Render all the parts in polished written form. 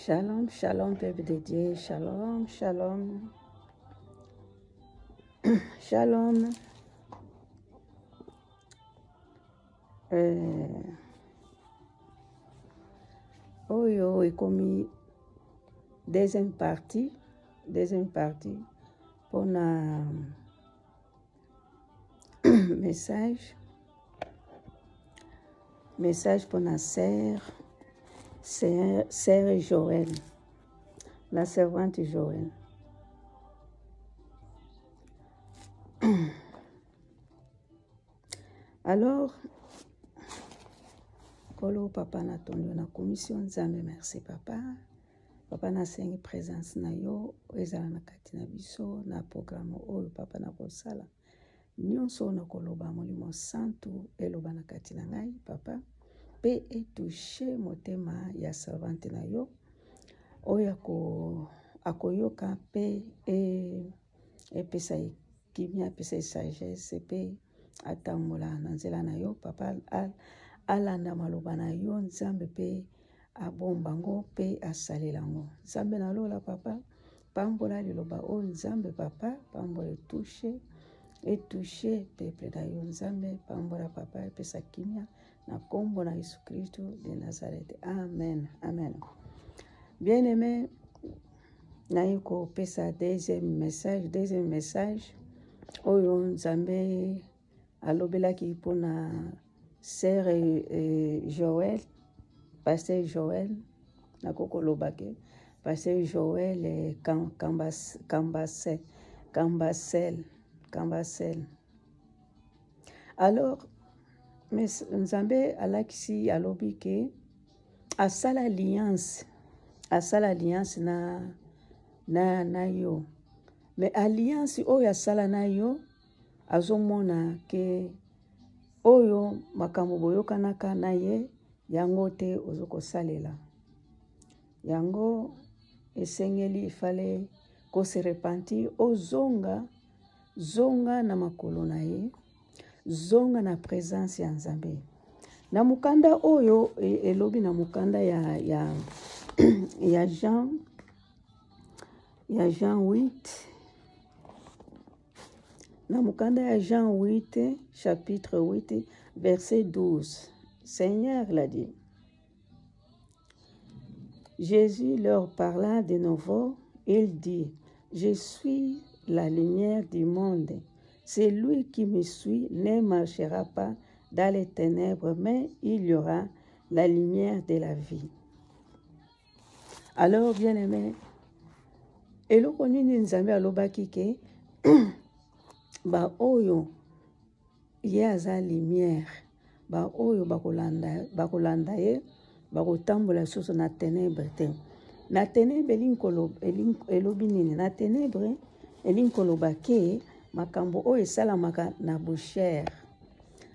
Shalom, shalom, peuple de Dieu, shalom, shalom, shalom. Oyo ekomi deuxième partie pour un message pour la sœur Joël, la servante Joël. Alors, Kolo papa na tondo na commission nzambe, merci papa. Papa na sengi présence na yo ezala na kati na biso na programme oyo papa na kosala. Nyonso na koloba molimo santu eloba na kati na ngai papa. Pe etouche motema ya servante na yo oyo akoyoka pe epesa kimia pesa sagesse pe atambola na nzela na yo papa alanda maloba na yo nzambe pe abombango pe asalelango nzambe na lola papa pambola liloba o nzambe papa pambola etouche peuple na yo nzambe pambola papa epesa kimia na kombo na Yesu Kristo de Nazareth. Amen. Amen. Bien-aimé, naiko pesa deuxième message oyo nzambe alobelaki pona sœur Joël, pasteur Joël na kokolobake pasteur Joël Cambacel. Alors nzambe alakisi alobi ke asala alliance na yo, mais alliance oyo asala na yo azomona ke oyo makambo boyokanaka na ye yango te ozokosalela yango esengeli ifale kose repentir zonga na makolo na ye, zonga na présence ya nzambe na mukanda oyo elobi na mukanda ya Jean 8 na mukanda ya Jean 8 chapitre 8 verset 12. Seigneur l'a dit. Jésus leur parla de nouveau, il dit: je suis la lumière du monde. Celui qui me suit ne marchera pas dans les ténèbres, mais il y aura la lumière de la vie. Alors, bien-aimé, eloko nini nzambe alobaki ke ba oyo ye aza lumière, ba oyo bakolanda ye bakotambola soso na ténèbre te. Na ténèbre elobi nini? Na ténèbre elinkoloba ke makambo oyo esalamaka na boucher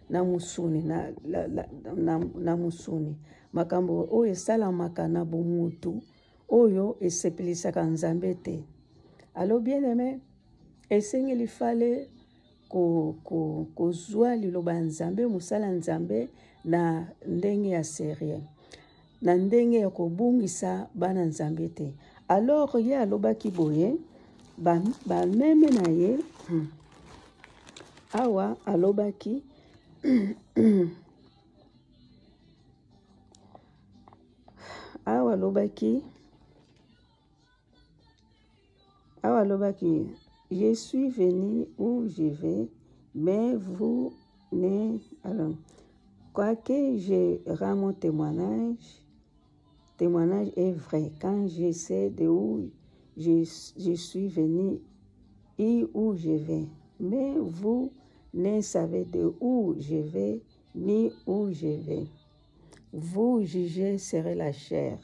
na musuni na musuni, makambo oyo esalamaka na bomutu oyo esepelisaka nzambe te. Alors bien-aimé, esengeli fale kozwa liloba nzambe, musala nzambe na ndenge ya sérieux, na ndenge ya kobungisa bana nzambe te. Alors ye alobaki boye bameme na ye awa alobaki awa alobaki je suis venu où je vais, mais vous ne... Alors, quoique je rends mon témoignage est vrai, quand je sais de où je suis venu et où je vais, mais vous ne savez de où je vais ni où je vais. Vous jugez serez la chair,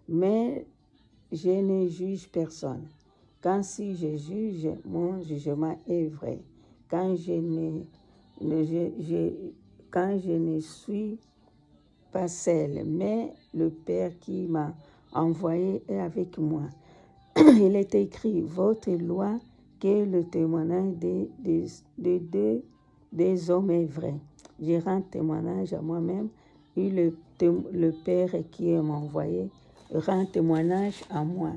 mais je ne juge personne. Quand si je juge, mon jugement est vrai. Quand je ne suis pas seul, mais le Père qui m'a envoyé est avec moi. Il est écrit, votre loi, que le témoignage des hommes est vrai. Je rends témoignage à moi-même et le Père qui m'a envoyé rend témoignage à moi.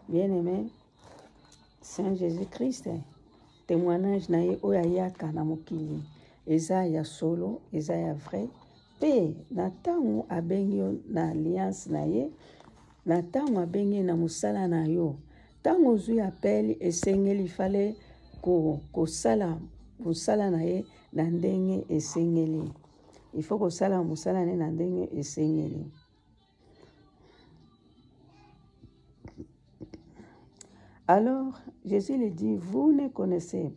Bien-aimé, Saint Jésus-Christ, témoignage na ye oyo ayaka na mokili eza ya solo, eza ya vrai. Pe na ntango abengi yo na alliance na ye, na ntango abengi na mosala na yo, ntango ozwi appel esengeli fale kosala mosala na ye na ndenge esengeli. Il faut kosala mosala na ye na ndenge esengeli. Alors, Jésus lui dit, vous ne connaissez.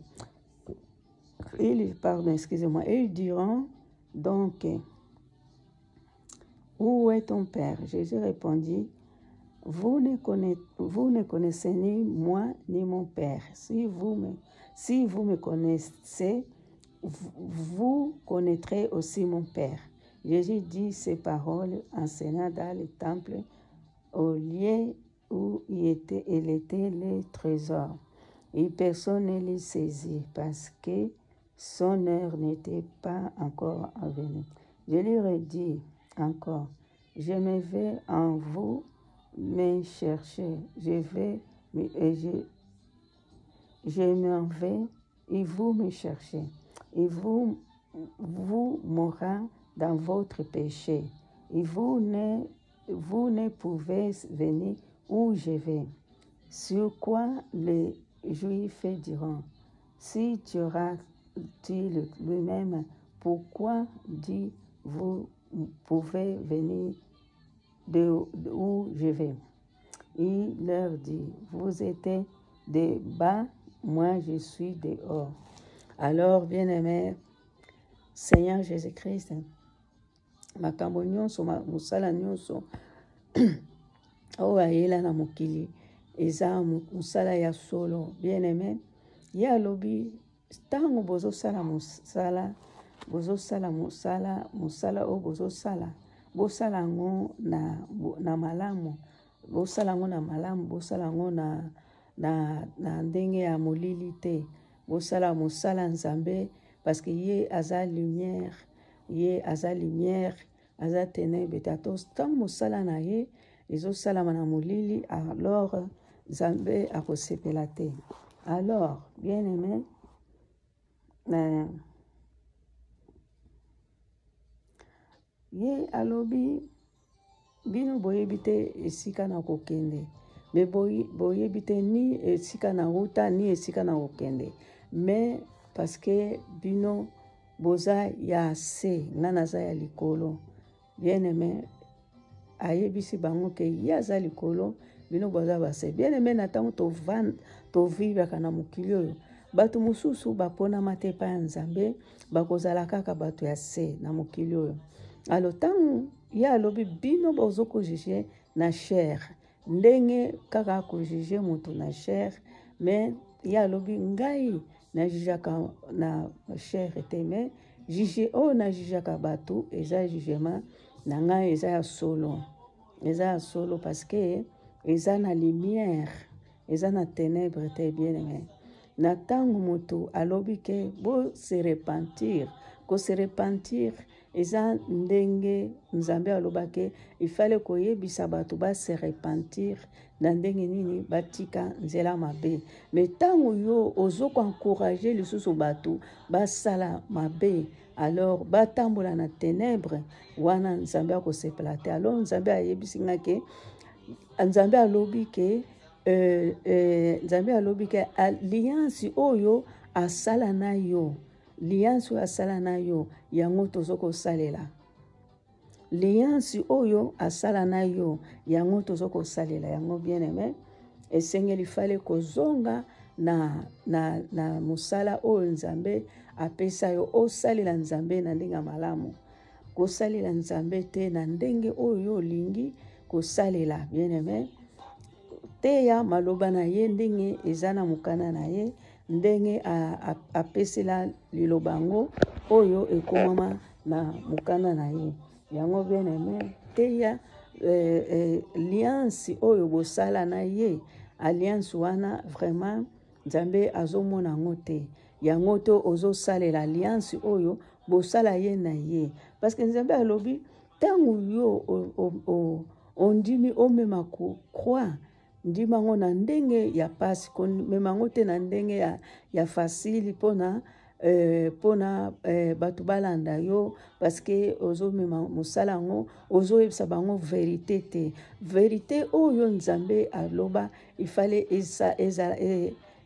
Pardon, excusez-moi. Et ils diront, donc, où est ton Père? Jésus répondit, vous ne connaissez ni moi ni mon Père. Si vous me connaissez, vous connaîtrez aussi mon Père. Jésus dit ces paroles enseignant dans le temple au lieu où il était le trésor. Et personne ne les saisit parce que son heure n'était pas encore venue. Je leur ai dit encore, je me vais en vous me chercher. Je m'en vais et vous me cherchez. Et vous mourrez dans votre péché. Et vous ne pouvez venir où je vais. Sur quoi les Juifs diront, si tu auras-t-il lui-même, pourquoi dit vous pouvez venir d'où je vais? Il leur dit, vous êtes des bas, moi je suis dehors. Alors, bien-aimé, Seigneur Jésus-Christ, makambo nyonso musala nyonso oyo ayela na mokili eza musala ya solo. Bien-aimé, ye alobi ntango bozosala musala oyo bosala yango na malamu, bosala yango na malamu, bosala yango na ndenge ya molili te. Bosala musala Nzambe parce que ye aza lumière, aza ténèbre tatos. Ntango musala na ye ezosalama na molili, alors Nzambe akosepela te. Alors, bien-aimé, ye alobi bino boyebi te esika na kokende, me boyebi te ni esika na wuta ni esika na kokende, mais parce que bino boza ya se nga naza ya likolo. Bien-aimé, ayebisi bango ke ye aza likolo, bino boza base. Bien-aimé, na ntango tovivaka na mokili oyo, bato mosusu baponama te epai ya Nzambe, bakozala kaka bato ya se na mokili oyo. Alors ntango ye alobi bino bozokojuge na chair, ndenge kaka kojuge moto na chair, mais ye alobi ngai najujaka na chair te, mais juge oyo najujaka bato eza jugement na ngai, eza ya solo. Eza ya solo parce que eza na lumière, eza na ténèbre te. Bien-aimé, na ntango moto alobi ke bo se repentir, ko se repentir eza ndenge Nzambe alobake ifale koyebisa bato ba se repentir na ndenge nini batika nzela mabe. Mais ntango yo ozoko encourager lisusu bato basala mabe, alors batambola na ténèbre wana Nzambe akosepela te. Alors Nzambe ayebisi nga ke Nzambe alobi ke alliance oyo asala na yo, alliance oyo asala na yo yango tozokosalela. Alliance oyo asala na yo yango tozokosalela yango. Bien-aimé, esengeli fale kozonga na musala oyo Nzambe apesa yo, osalela Nzambe na ndenge malamu, kosalela Nzambe te na ndenge oyo olingi kosalela. Bien-aimé, teya maloba na ye ndenge eza na mokana na ye, ndenge apesela lilobango oyo ekomama na mokana na ye yango. Bien-aimé, teya alliance oyo bosala na ye, alliance wana vraiment Nzambe azomona yango te, yango to ozosalela alliance oyo bosala ye na ye. Parce que Nzambe alobi ntango yo ondimi omema croix ndima ngo na ndenge ya pasi komema ngo te na ndenge ya fasili mpona bato balanda yo parce que ozomema mosala yango ozoyebisa bango verité te. Verité oyo nzambe aloba ifale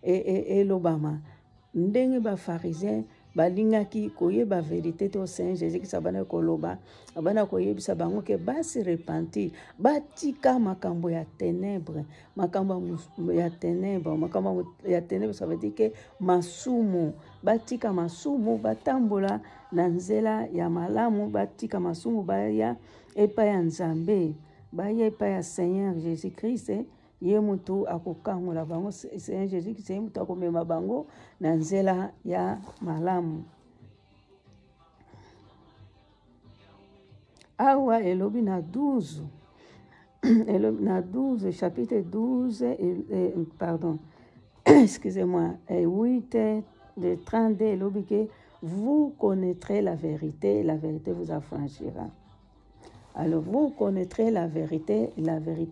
elobama ndenge bafarisien balingaki koyeba verité to Saint Jésus abana koloba abana koyebisa bango ke basi repentir batika makambo ya ténèbres makambo ya ténèbres ça veut dire que masumu batika masumu batambola na nzela ya malamu batika masumu baya epa ya nzambe baya epa ya Seigneur Jésus Christ ye mutu akokangola bango Seigneur Jésus Christ ye mutu akomema bango na nzela ya malamu. Awa elobi na 12 na 12 chapitre 12 pardon excusez-moi 8 de 32 elobi que vous connaîtrez la vérité vous affranchira. Alors vous connaîtrez la vérité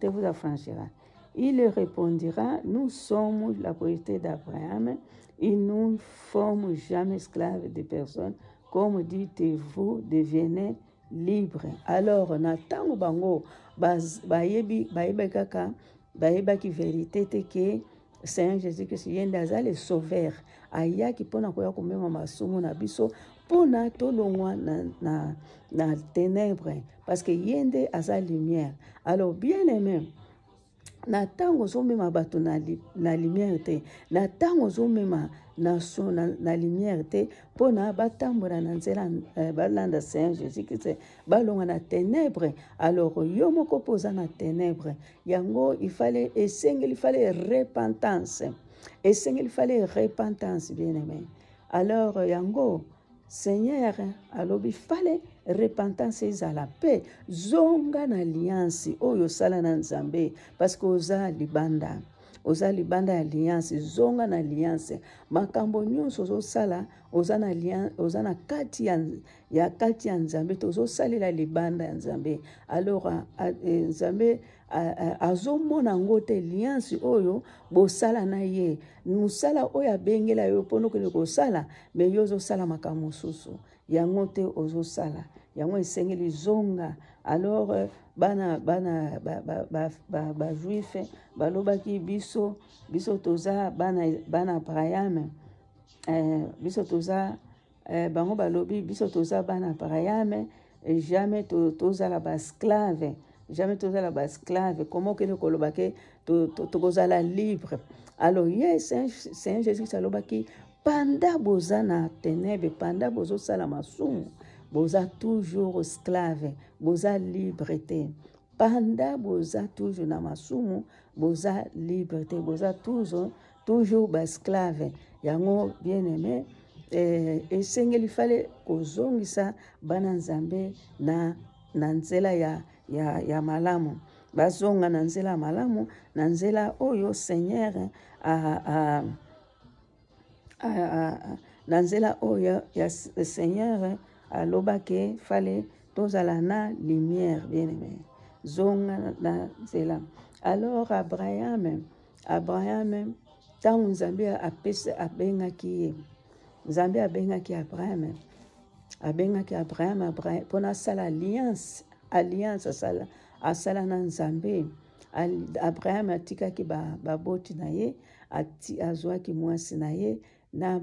vous affranchira. Il répondira, nous sommes la postérité d'Abraham et nous ne sommes jamais esclaves de personne. Comme dites-vous, devenez libres. Alors, natango bango, bayebaki vérité te ke Seigneur Jésus que c'est yenda le sauveur. Ayaki pona koya komema masumu na biso pona tolongwa na ténèbres parce que yende aza lumière. Alors bien aimé, na tango ozomema bato na lumière te na tango ozomema nation na lumière te mpona batambola na nzela balanda Seigneur Jésus Christ balonga na ténèbres. Alors yo moko poza na ténèbres yango esengeli fallait repentance bien aimé. Alors yango Seigneur alobi fallait repentance ezala pe zonga na alliance oyo sala na nzambe parce que oza libanda ya alliance zonga na alliance makambo nyonso ozosala oza na kati ya nzambe tozosalela libanda ya nzambe. Alors nzambe azomona ngo te alliance oyo bosala na ye mosala oyo abengela yo mpona okende kosala me yo ozosala makambo mosusu yango te ozosala yango esengeli zonga. Alors bana juif balobaki biso toza bana Abraham biso toza bango balobi biso toza bana Abraham jamais tozala basclave comment okende koloba ke tokozala libre. Alors Seigneur Jésus alobaki panda boza na ténèbres panda bozosala masumu boza toujours esclave boza liberté panda boza toujours na masumu boza liberté boza toujours basclave yango bien aimé. Esengeli fale kozongisa bana nzambe na nzela ya malamu bazonga na nzela malamu na nzela oyo Seigneur na nzela oyo ya Seigneur alobaki fale tozala na lumière bien aimé zonga na nzela. Alors Abraham tango nzambe abengaki Abraham mpona asala alliance asala na nzambe. Abraham atikaki baboti na ye azwaki mwasi na ye na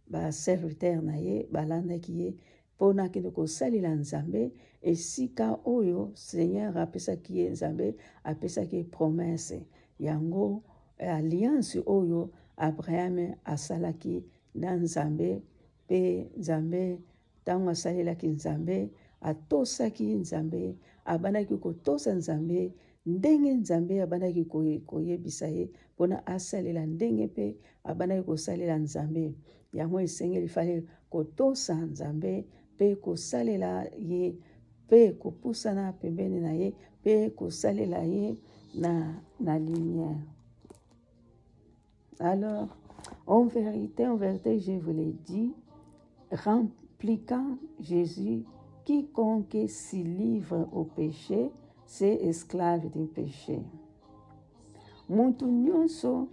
baserviteur na ye balandaki ye mpona akende kosalela nzambe esika oyo Seigneur apesaki ye nzambe apesaki ye promesse yango alliance oyo Abraham asalaki na nzambe mpe nzambe ntango asalelaki nzambe atosaki nzambe abandaki kotosa nzambe ndenge nzambe abandaki koyebisa ye mpona asalela ndenge mpe abandaki kosalela nzambe yango esengeli fale kotosa nzambe mpe kosalela ye mpe kopusana pembeni na ye mpe kosalela ye na lumière. Alors en vérité je vous l'ai dit, rempliquant Jésus quiconque s'y livre au péché, c'est esclave du péché. Mutu nyonso.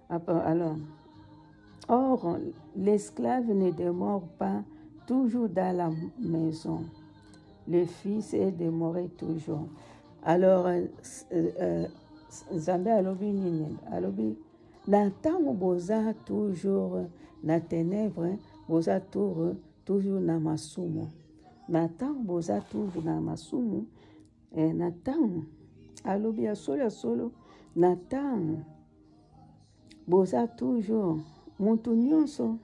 Alors, or, l'esclave ne demeure pas toujours dans la maison. Le fils est demeuré toujours. Alors, Nzambe alobi nini? Alobi, na ntango boza toujours na ténèbre, boza toujours na masumu. Na ntango boza toujours na masumu, na ntango alobi ya solo, na ntango boza toujours mutu nyonso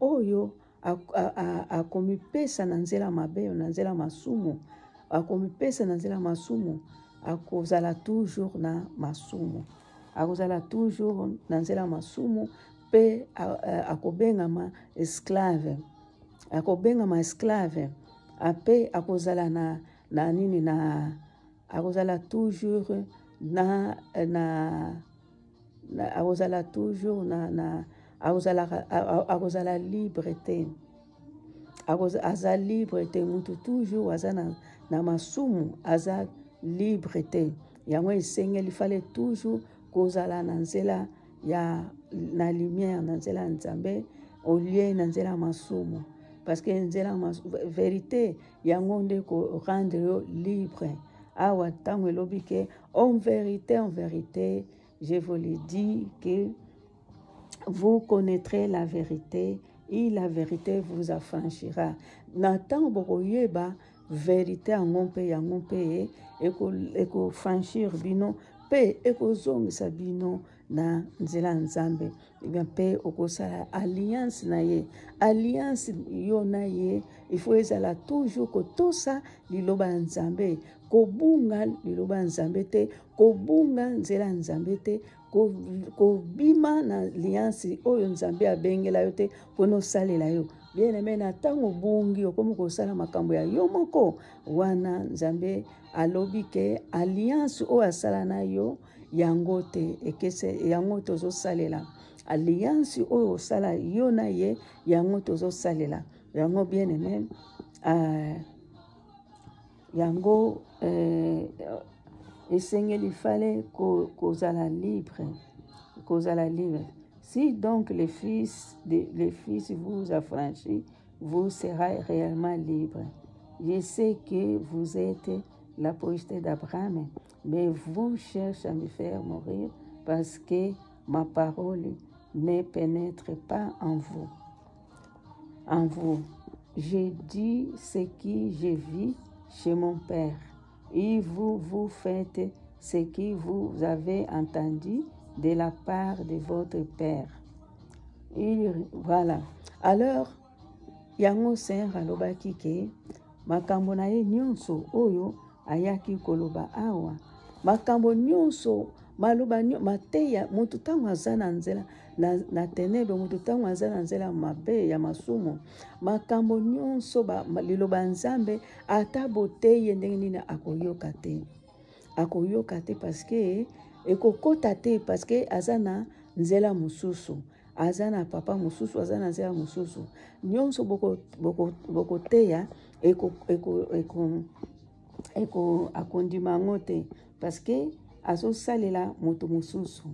oyo akomipesa na nzela mabe, na nzela masumu, akomipesa na nzela masumu, akozala toujours na masumu, akozala toujours na nzela masumu, pe akobengama esclave, ape akozala na nini, na akozala toujours akozala toujours akozala libre te, aza libre te, mutu toujours aza na masumu, aza libre te. Yango esengeli fale toujours kozala na nzela na lumière, na nzela ya Nzambe, au lieu na nzela masumu, parce que nzela vérité yango nde ko rendre yo libre. Awa tango elobi ke en vérité, je vous le dis que vous connaîtrez la vérité et la vérité vous affranchira. Nathan bokoyeba vérité yango mpe eko franchir bino pe eko zongisa bino na nzela Nzambe. Bien pe okosala alliance na ye. Alliance yo na ye, il faut ezala toujours kotosa liloba Nzambe, kobunga liloba Nzambe te, kobunga nzela Nzambe te, kobima na alliance oyo Nzambe abengela yo te pono salela yo. Bien aimé, na tango bungi okomi kosala makambo ya yo moko, wana Nzambe alobi ke alliance oyo asala na yo yango te, ekese yango tozo salela. Alliance oyo osala yo na ye yango tozo salela. Yango bien aimé, yango esengeli fale kozala libre, kozala libre. Si donc le fils vous affranchit, vous serez réellement libre. Je sais que vous êtes la postérité d'Abraham, mais vous cherchez à me faire mourir parce que ma parole ne pénètre pas en vous. En vous, je dis ce que j'ai vu chez mon Père, et vous faites ce que vous avez entendu de la part de votre Père. Et voilà. Alors, yango Seigneur alobaki ke makambo na ye nyonso oyo ayaki koloba awa, makambo nyonso maloba mateya mutu tango aza na nzela na ténèbre, mutu tango aza na nzela mabe ya masumu, makambo nyonso liloba Nzambe ata boteye ndenge nini akoyoka te, parce que ekokota te, parce que aza na nzela mosusu, aza na papa mosusu, aza na nzela mosusu. Nyonso bokoteya akondima ngo te, parce que azosalela moto mosusu.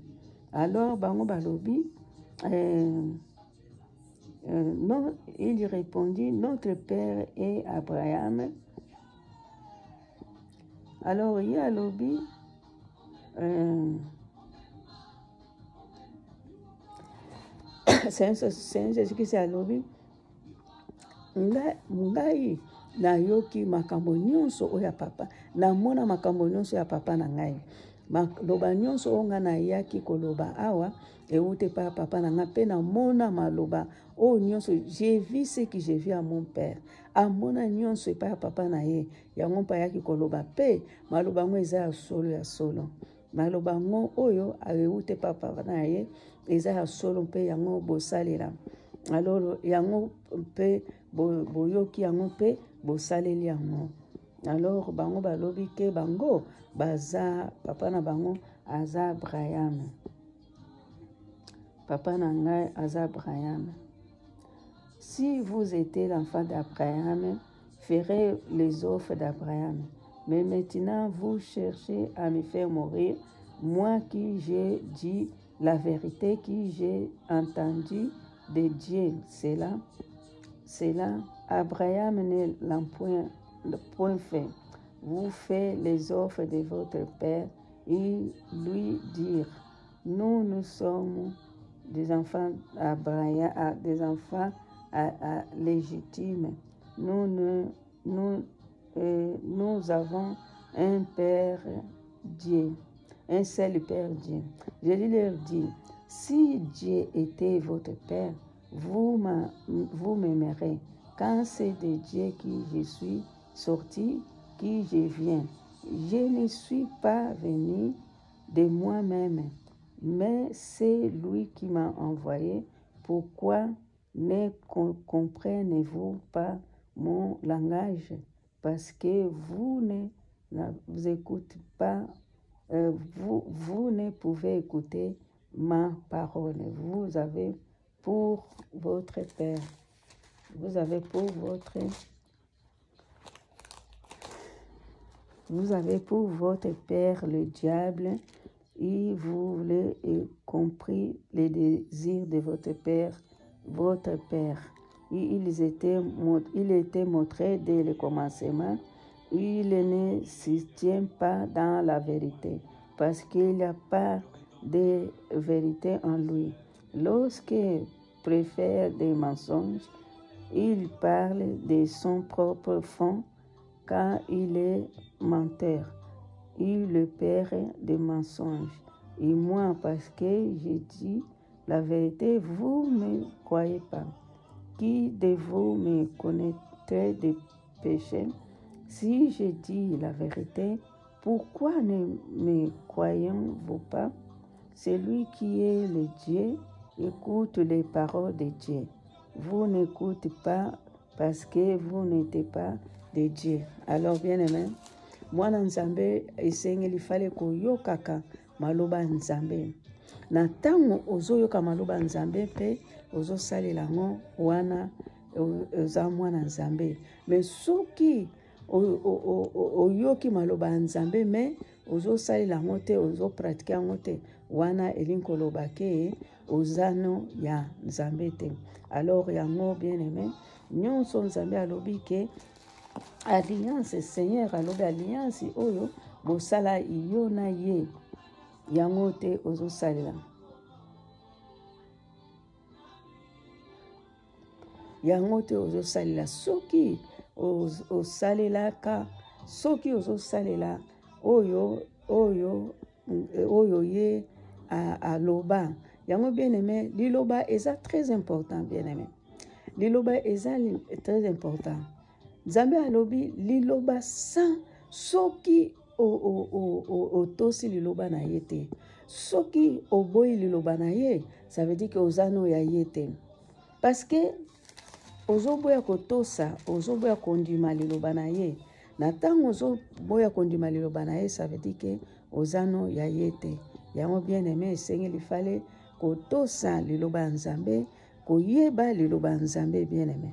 Alors bango balobi, non, il répondit, notre père est Abraham. Alors il y a lobby, c'est Jésus qui s'est lobby. Ngai na yoki makambo nyonso oya papa, na mona makambo nyonso ya papa na ngai. Loba nyonso onga na yaki koloba awa eute pa papa na nga, pe na mona maloba o nyonso, j'ai vu ce que j'ai vu à mon père. Amona nyonso pa papa na ye yango pa yaki koloba, pe maloba ngo eza ya solo. Maloba ngo oyo eute pa papa na ye eza ya solo, pe yango bosalela. Alors yango pe boyoki yango pe bosaleli yango. Alors bango balobi ke bango baza papa na bango aza Abraham. Papa na ngai aza Abraham. si vous étiez l'enfant d'Abraham, ferez les offres d'Abraham. Mais maintenant, vous cherchez à me faire mourir, moi qui j'ai dit la vérité, qui j'ai entendu de Dieu. C'est là, Abraham ne l'a point fait. Vous faites les offres de votre père et lui dire, nous sommes des enfants d'Abraham, des enfants légitimes. Nous avons un Père Dieu, un seul Père Dieu. Je leur dis, si Dieu était votre Père, vous m'aimerez, quand c'est de Dieu qui je suis sorti, qui je viens. Je ne suis pas venu de moi-même, mais c'est lui qui m'a envoyé. Pourquoi ne comprenez-vous pas mon langage? Parce que vous écoutez pas, vous ne pouvez écouter ma parole. Vous avez pour votre Père. Vous avez pour votre Père le diable, et vous voulez compris les désirs de votre Père. Et il était montré dès le commencement. Il ne se tient pas dans la vérité, parce qu'il n'y a pas de vérité en lui. Lorsqu'il préfère des mensonges, il parle de son propre fond, car il est menteur. Il le père des mensonges. Et moi, parce que j'ai dit la vérité, vous ne me croyez pas. Qui de vous me connaîtrait des péchés? Si je dis la vérité, pourquoi ne me croyez-vous pas? Celui qui est le Dieu écoute les paroles de Dieu. Vous n'écoutez pas parce que vous n'êtes pas de Dieu. Alors, bien aimé, mwana nzambe esengeli fale koyokaka maloba nzambe. Na ntango ozoyoka maloba nzambe mpe ozosalela yango wana oza mwana nzambe. Me soki oyoki maloba nzambe me ozosalela yango te, ozopratike yango te, wana elingi koloba ke ozano ya nzambe te. Alors yango bien aimé, nyonso nzambe alobi ke alliance, Seigneur alobi alliance oyo bosala yo na ye, yango te ozosalela. Yango te ozosalela. Soki osalelaka, soki ozosalela oyo ye aloba. Yango bien aimé, liloba eza très important bien aimé. Liloba eza très important. Nzambe alobi liloba sans soki otosi liloba na ye te. Soki oboyi liloba na ye, ça veut dire que ozano ya ye te. Parce que ozoboya kotosa, ozoboya kondima liloba na ye. Na tango ozoboya kondima liloba na ye, ça veut dire que ozano ya ye te. Yango bien aimé, esengeli fale kotosa liloba nzambe, koyeba liloba nzambe bien aimé.